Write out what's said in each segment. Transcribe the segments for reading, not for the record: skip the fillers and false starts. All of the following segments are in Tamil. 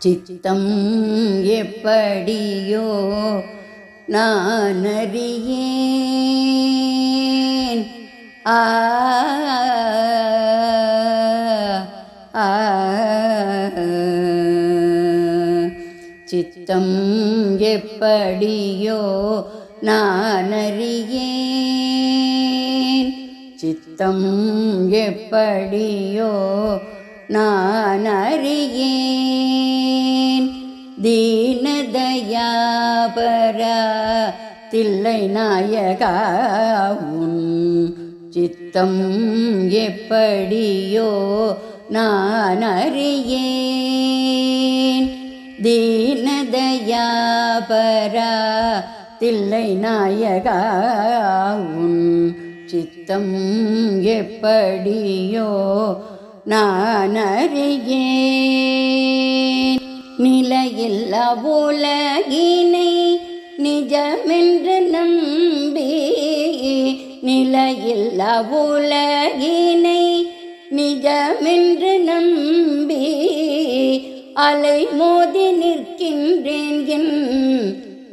சித்தம் எப்படியோ நான் அறியேன். ஆ சித்தம் எப்படியோ நான் அறியேன். சித்தம் எப்படியோ நான் அறியேன். தீனதயாபரா தில்லை நாயகா உன் சித்தம் எப்படியோ நான் அறியேன். தீனதயாபரா தில்லை நாயகா உன் சித்தம் எப்படியோ நான் அறியேன். நிலையில்லா உலகினை நிஜமென்று நம்பி, நிலையில்லா உலகினை நிஜமென்று நம்பி அலை மோதி நிற்கின்றேன் என்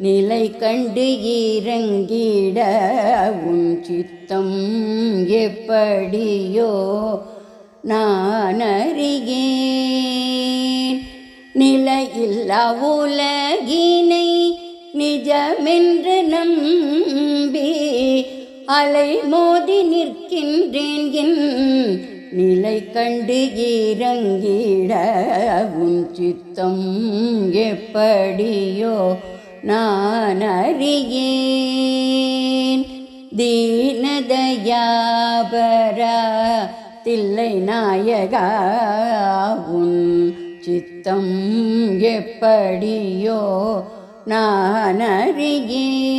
நிலை கண்டு இறங்கிட உன் சித்தம் எப்படியோ நான் அறியேன். நிலையில்லா உலகினை நிஜமென்று நம்பி அலை மோதி நிற்கின்றேன் என் நிலை கண்டு இறங்கிட உன் சித்தம் எப்படியோ நான் அறியேன். தீனதயாபரா தில்லை நாயகா உன் சித்தம் எப்படியோ நான் அறியேன்.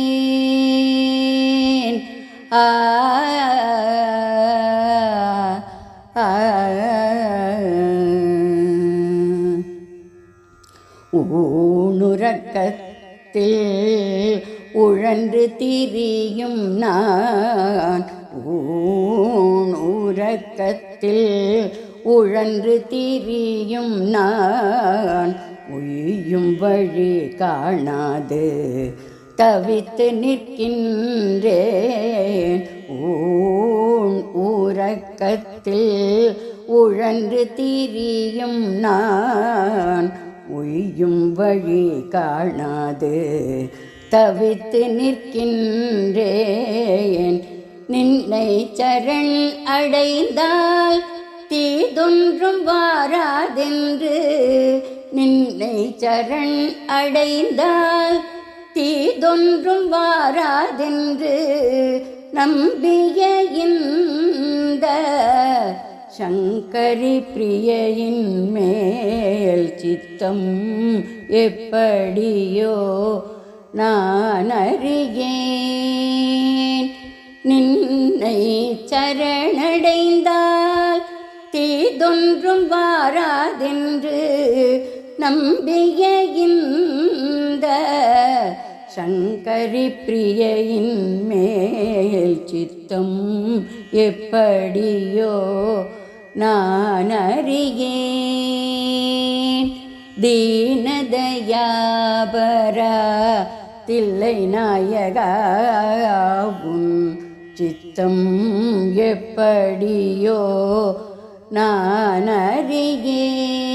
ஊனுறக்கத்தில் உழன்று திரியும் நான், ஊனுறக்கத்தில் உழன்று திரியும் நான் உய்யும் வழி காணாது தவித்து நிற்கின்றேன். ஊரக்கத்தில் உழன்று திரியும் நான் உய்யும் வழி காணாது தவித்து நிற்கின்றேன். நின்னை சரண் அடைந்தால் தீதொன்றும் வாராதென்று, நின்னை சரண் அடைந்தால் தீதொன்றும் வாராதென்று நம்பிய இந்த சங்கரி பிரியையின் மேல் சித்தம் எப்படியோ நான் அறியேன். நின்னை சரணடைந்தால் தீதொன்றும் வாராதென்று நம்பிய இந்த சங்கரி பிரியையின் மேல் சித்தம் எப்படியோ நான் அறியேன். தீனதயாபரா தில்லை நாயகா உன் சித்தம் எப்படியோ நான் அறியேன்.